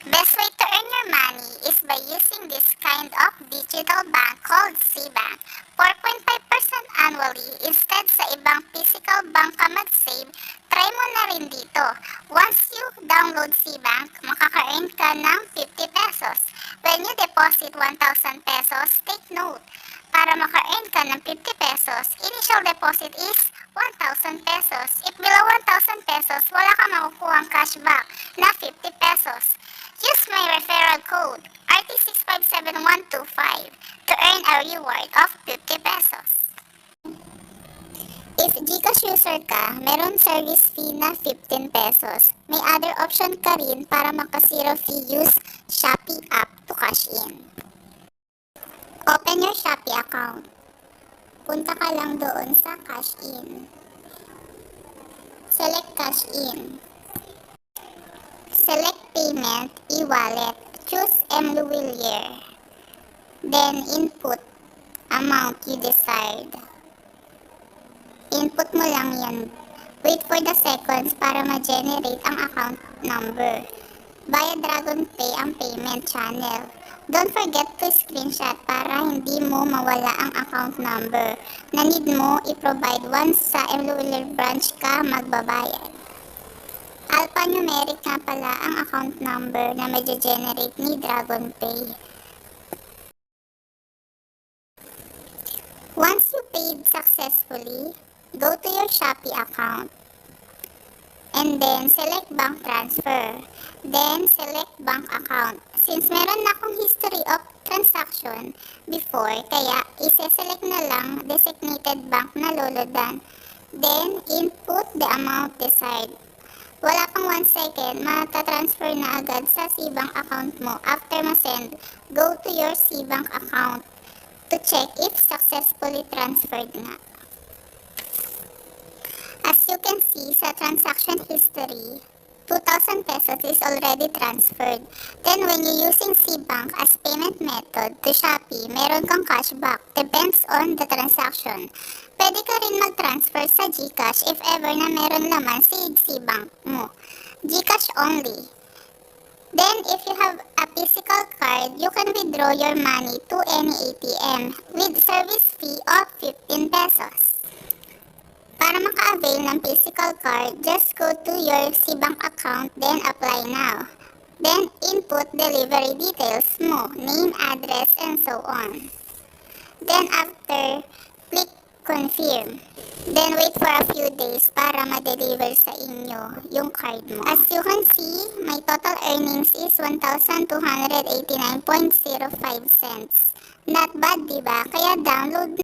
Best way to earn your money is by using this kind of digital bank called CBank. 4.5% annually instead sa ibang physical bank ka mag-save, try mo na rin dito. Once you download CBank, makaka-earn ka ng 50 pesos. When you deposit 1,000 pesos, take note. Para maka-earn ka ng 50 pesos, initial deposit is 1,000 pesos. If below 1,000 pesos, wala ka makukuhang cashback na 50 pesos. Use my referral code RT657125 to earn a reward of 50 pesos. If GCash user ka, meron service fee na 15 pesos. May other option ka rin para maka-zero fee, use Shopee app to cash in. Open your Shopee account. Punta ka lang doon sa cash in. Select cash in. Select payment, e-wallet. Choose mLuwilier. Then input amount you desired. Input mo lang yan. Wait for the seconds para ma-generate ang account number. Via DragonPay ang payment channel. Don't forget to screenshot para hindi mo mawala ang account number na need mo i-provide once sa mLuwilier branch ka magbabayad. Alphanumeric nga pala ang account number na ma-generate ni DragonPay. Once you paid successfully, go to your Shopee account and then select bank transfer. Then select bank account. Since meron na akong history of transaction before, kaya ise-select na lang designated bank na lolodan. Then input the amount desired. Wala pang 1 second, matatransfer na agad sa CBank account mo. After ma-send, go to your CBank account to check if successfully transferred nga. As you can see sa transaction history, 2,000 pesos is already transferred. Then when you're using CBank as payment method to Shopee, meron kang cashback. Depends on the transaction. Pwede ka rin mag-transfer sa GCash if ever na meron laman si CBank mo. GCash only. Then if you have a physical card, you can withdraw your money to any ATM with service fee of 15 pesos. Para maka-avail ng physical card, just go to your CBank account, then apply now. Then input delivery details mo, name, address, and so on. Then after, click confirm. Then wait for a few days para ma-deliver sa inyo yung card mo. As you can see, my total earnings is 1,289.05 cents. Not bad, diba? Kaya download